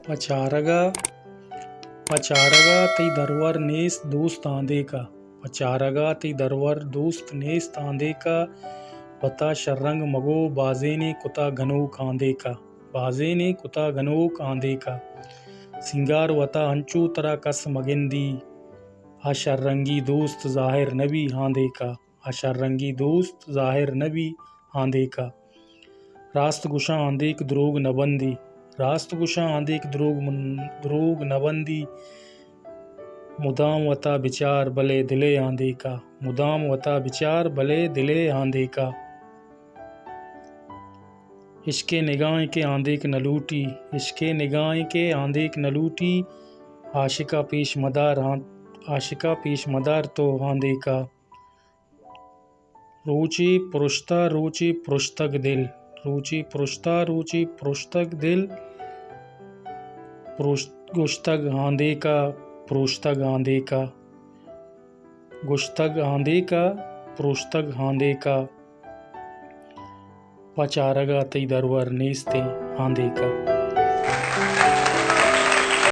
पचारगा पचारगा ती दरवर नेस दोस्त आंधे का। पचारगा ती दरवर दोस्त नेस आंधे का। वता शर्रंग मगो बाजे ने कुता घनो कांधे का। बाजे ने कुता घनो कांधे का। सिंगार वता हंचू तरा कस मगिंदी। आशर्रंगी दोस्त जाहिर नबी आंधे का। आशर्रंगी दोस्त जाहिर नबी आंधे का। रास्त गुशा आंधेक द्रोग नबंदी। रास्त गुशा आंधेक द्रोग नबंदी। मुदाम वता विचार भले दिले आंधे का। मुदाम वता विचार भले दिले आंधे का। इश्के निगाह के आंधेक न लूटी। इश्के निगाह के आंधेक न लूटी। आशिका पेश मदार तो आंधे का। रुचि पुरुषतक दिल। रुचि पुरुषतक दिल। गुश्तग आंधे का। पुरुषतक आंधे का। गुश्तग आंधे का। पुरुषतक आंधे का। पचारगा तई दरवर नेस्ते आंधे का।